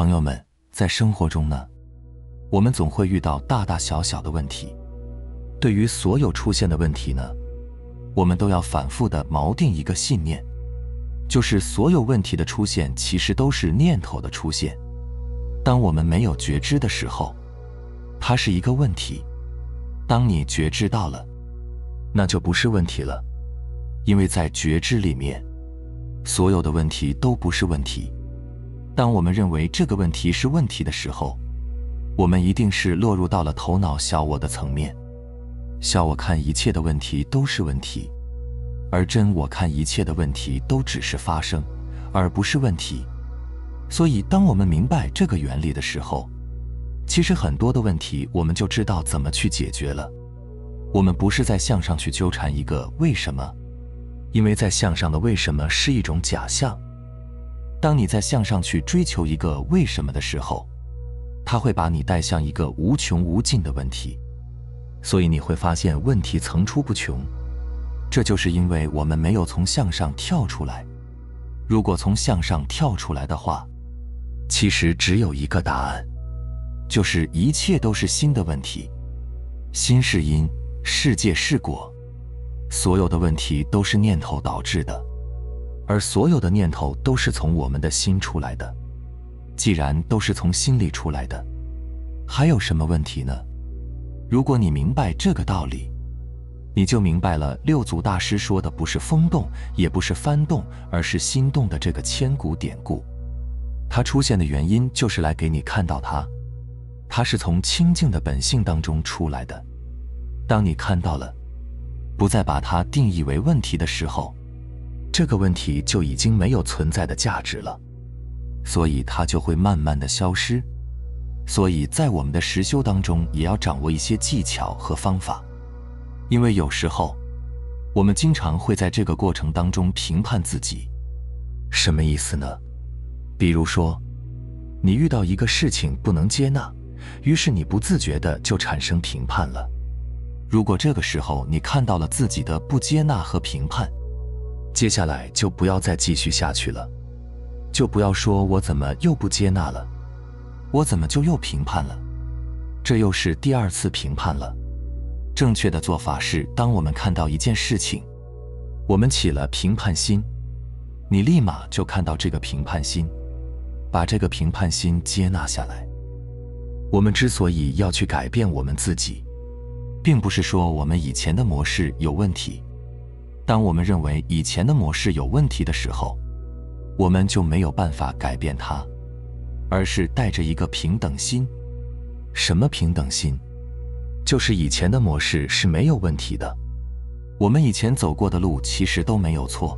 朋友们，在生活中呢，我们总会遇到大大小小的问题。对于所有出现的问题呢，我们都要反复地锚定一个信念，就是所有问题的出现其实都是念头的出现。当我们没有觉知的时候，它是一个问题；当你觉知到了，那就不是问题了。因为在觉知里面，所有的问题都不是问题。当我们认为这个问题是问题的时候，我们一定是落入到了头脑小我的层面。小我看一切的问题都是问题，而真我看一切的问题都只是发生，而不是问题。所以当我们明白这个原理的时候，其实很多的问题我们就知道怎么去解决了。我们不是在向上去纠缠一个为什么，因为在向上的为什么是一种假象。当你在向上去追求一个为什么的时候，它会把你带向一个无穷无尽的问题。所以你会发现问题层出不穷，这就是因为我们没有从向上跳出来。如果从向上跳出来的话，其实只有一个答案，就是一切都是心的问题。心是因，世界是果，所有的问题都是念头导致的，而所有的念头都是从我们的心出来的。既然都是从心里出来的，还有什么问题呢？如果你明白这个道理，你就明白了六祖大师说的不是风动，也不是幡动，而是心动的这个千古典故。它出现的原因就是来给你看到它是从清净的本性当中出来的。当你看到了，不再把它定义为问题的时候，这个问题就已经没有存在的价值了，所以它就会慢慢的消失。所以在我们的实修当中也要掌握一些技巧和方法，因为有时候我们经常会在这个过程当中评判自己。什么意思呢？比如说你遇到一个事情不能接纳，于是你不自觉的就产生评判了。如果这个时候你看到了自己的不接纳和评判，接下来就不要再继续下去了，就不要说我怎么又不接纳了，我怎么就又评判了，这又是第二次评判了。正确的做法是，当我们看到一件事情，我们起了评判心，你立马就看到这个评判心，把这个评判心接纳下来。我们之所以要去改变我们自己，并不是说我们以前的模式有问题。当我们认为以前的模式有问题的时候，我们就没有办法改变它，而是带着一个平等心。什么平等心？就是以前的模式是没有问题的，我们以前走过的路其实都没有错。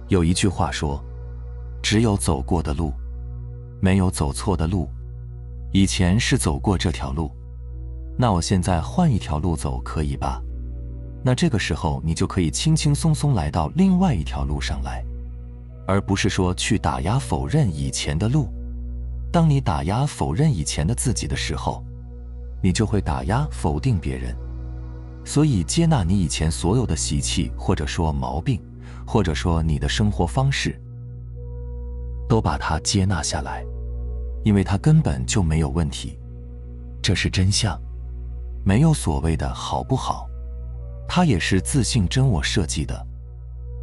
有一句话说，只有走过的路，没有走错的路。以前是走过这条路，那我现在换一条路走可以吧？那这个时候你就可以轻轻松松来到另外一条路上来，而不是说去打压否认以前的路。当你打压否认以前的自己的时候，你就会打压否定别人。所以接纳你以前所有的习气，或者说毛病，或者说你的生活方式，都把它接纳下来，因为它根本就没有问题。这是真相，没有所谓的好不好，它也是自性真我设计的，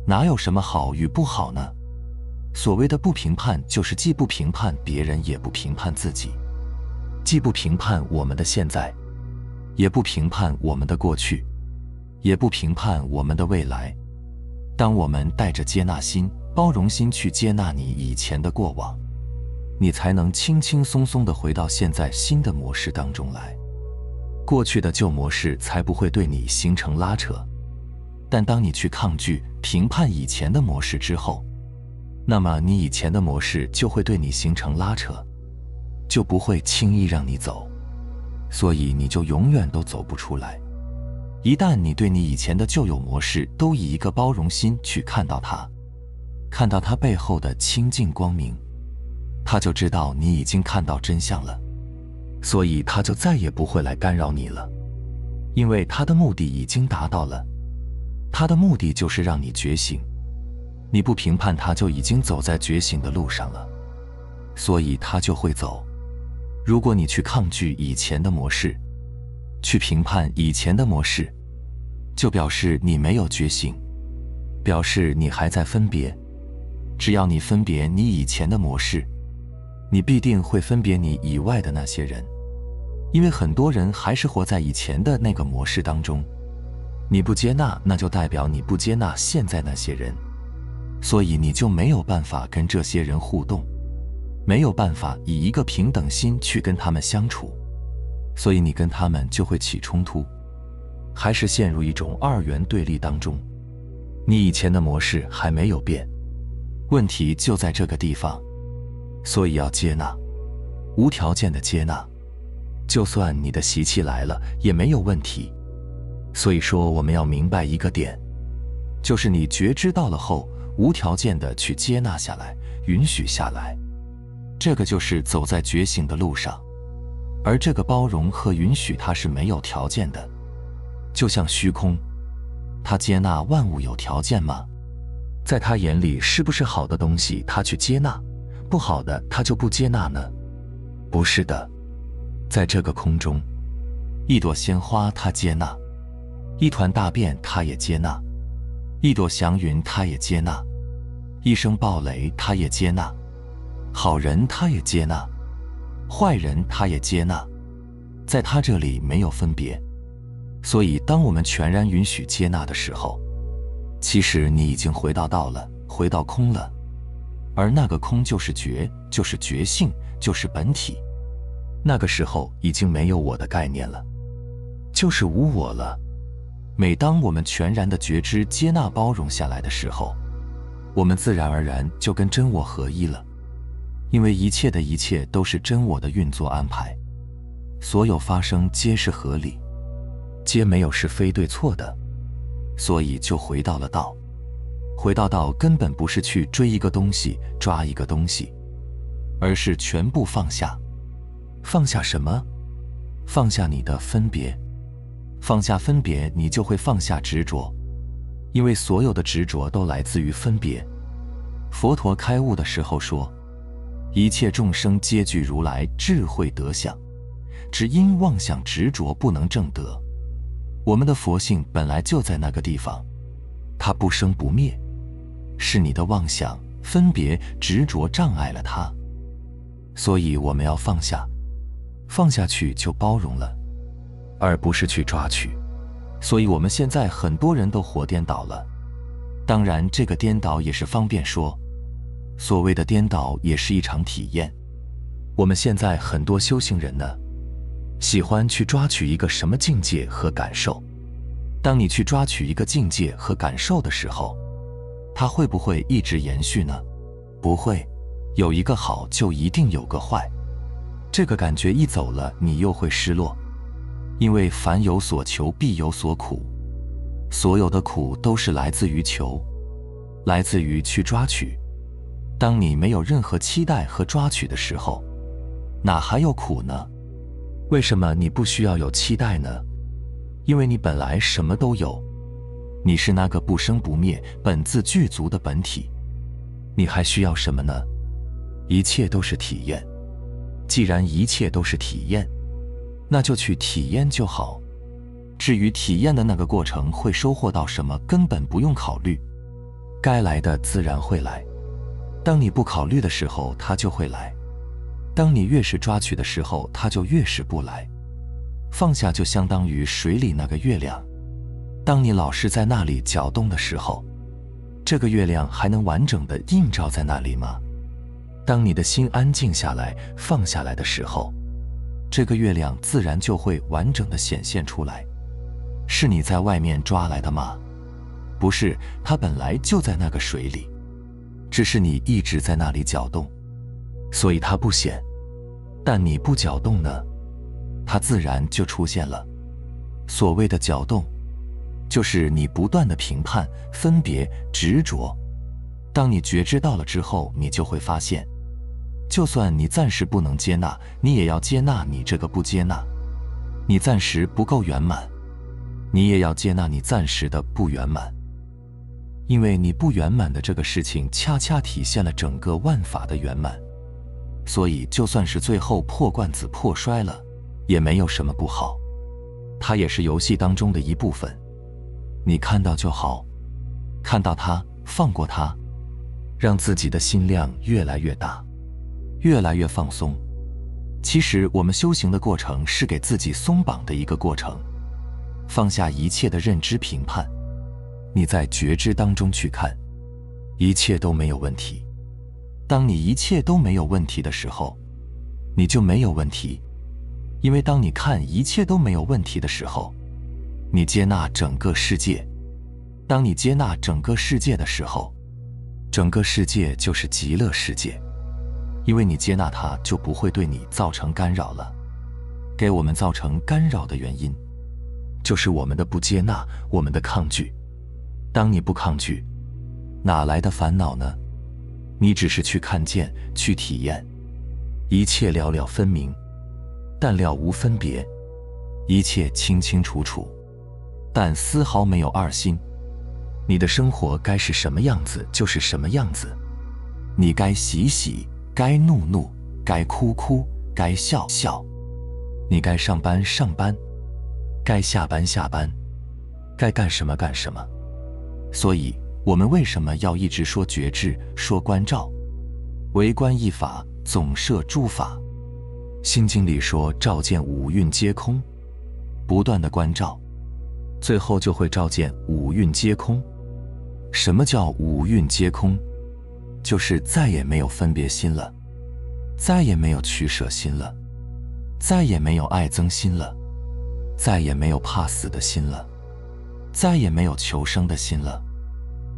哪有什么好与不好呢？所谓的不评判，就是既不评判别人，也不评判自己，既不评判我们的现在，也不评判我们的过去，也不评判我们的未来。当我们带着接纳心、包容心去接纳你以前的过往，你才能轻轻松松地回到现在新的模式当中来，过去的旧模式才不会对你形成拉扯。但当你去抗拒、评判以前的模式之后，那么你以前的模式就会对你形成拉扯，就不会轻易让你走，所以你就永远都走不出来。一旦你对你以前的旧有模式都以一个包容心去看到它，看到它背后的清净光明，他就知道你已经看到真相了，所以他就再也不会来干扰你了，因为他的目的已经达到了。他的目的就是让你觉醒，你不评判他，就已经走在觉醒的路上了。所以它就会走。如果你去抗拒以前的模式，去评判以前的模式，就表示你没有觉醒，表示你还在分别。只要你分别你以前的模式，你必定会分别你以外的那些人，因为很多人还是活在以前的那个模式当中。你不接纳，那就代表你不接纳现在那些人，所以你就没有办法跟这些人互动，没有办法以一个平等心去跟他们相处，所以你跟他们就会起冲突，还是陷入一种二元对立当中。你以前的模式还没有变，问题就在这个地方。所以要接纳，无条件的接纳，就算你的习气来了也没有问题。所以说我们要明白一个点，就是你觉知到了后，无条件的去接纳下来，允许下来，这个就是走在觉醒的路上。而这个包容和允许它是没有条件的，就像虚空，它接纳万物有条件吗？在他眼里是不是好的东西他去接纳，不好的他就不接纳呢？不是的。在这个空中，一朵鲜花他接纳，一团大便他也接纳，一朵祥云他也接纳，一声暴雷他也接纳，好人他也接纳，坏人他也接纳，在他这里没有分别。所以当我们全然允许接纳的时候，其实你已经回到道了，回到空了。而那个空就是觉，就是觉性，就是本体。那个时候已经没有我的概念了，就是无我了。每当我们全然的觉知、接纳、包容下来的时候，我们自然而然就跟真我合一了。因为一切的一切都是真我的运作安排，所有发生皆是合理，皆没有是非对错的，所以就回到了道。回到道根本不是去追一个东西、抓一个东西，而是全部放下。放下什么？放下你的分别。放下分别，你就会放下执着，因为所有的执着都来自于分别。佛陀开悟的时候说，一切众生皆具如来智慧德相，只因妄想执着不能证得。我们的佛性本来就在那个地方，它不生不灭，是你的妄想、分别、执着障碍了它。所以我们要放下，放下去就包容了，而不是去抓取。所以我们现在很多人都活颠倒了。当然这个颠倒也是方便说，所谓的颠倒也是一场体验。我们现在很多修行人呢，喜欢去抓取一个什么境界和感受。当你去抓取一个境界和感受的时候，它会不会一直延续呢？不会，有一个好就一定有个坏。这个感觉一走了，你又会失落。因为凡有所求必有所苦，所有的苦都是来自于求，来自于去抓取。当你没有任何期待和抓取的时候，哪还有苦呢？为什么你不需要有期待呢？因为你本来什么都有，你是那个不生不灭、本自具足的本体，你还需要什么呢？一切都是体验。既然一切都是体验，那就去体验就好。至于体验的那个过程会收获到什么，根本不用考虑，该来的自然会来。当你不考虑的时候，它就会来。当你越是抓取的时候，它就越是不来。放下就相当于水里那个月亮，当你老是在那里搅动的时候，这个月亮还能完整的映照在那里吗？当你的心安静下来、放下来的时候，这个月亮自然就会完整的显现出来。是你在外面抓来的吗？不是，它本来就在那个水里，只是你一直在那里搅动，所以它不显。但你不搅动呢，它自然就出现了。所谓的搅动，就是你不断的评判、分别、执着。当你觉知到了之后，你就会发现，就算你暂时不能接纳，你也要接纳你这个不接纳。你暂时不够圆满，你也要接纳你暂时的不圆满。因为你不圆满的这个事情，恰恰体现了整个万法的圆满。所以就算是最后破罐子破摔了，也没有什么不好，它也是游戏当中的一部分。你看到就好，看到它，放过它，让自己的心量越来越大，越来越放松。其实我们修行的过程是给自己松绑的一个过程，放下一切的认知评判，你在觉知当中去看，一切都没有问题。当你一切都没有问题的时候，你就没有问题。因为当你看一切都没有问题的时候，你接纳整个世界。当你接纳整个世界的时候，整个世界就是极乐世界。因为你接纳它，就不会对你造成干扰了。给我们造成干扰的原因，就是我们的不接纳，我们的抗拒。当你不抗拒，哪来的烦恼呢？你只是去看见，去体验，一切了了分明，但了无分别，一切清清楚楚，但丝毫没有二心。你的生活该是什么样子就是什么样子，你该喜喜，该怒怒，该哭哭，该笑笑，你该上班上班，该下班下班，该干什么干什么。所以我们为什么要一直说觉知，说关照？为观一法，总摄诸法。心经里说照见五蕴皆空，不断的关照，最后就会照见五蕴皆空。什么叫五蕴皆空？就是再也没有分别心了，再也没有取舍心了，再也没有爱憎心了，再也没有怕死的心了，再也没有求生的心了，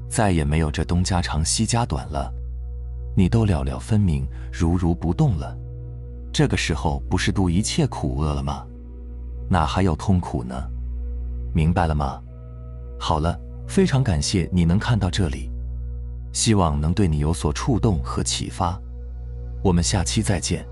再也没有这东家长西家短了，你都了了分明，如如不动了。这个时候不是度一切苦厄了吗？哪还有痛苦呢？明白了吗？好了，非常感谢你能看到这里，希望能对你有所触动和启发。我们下期再见。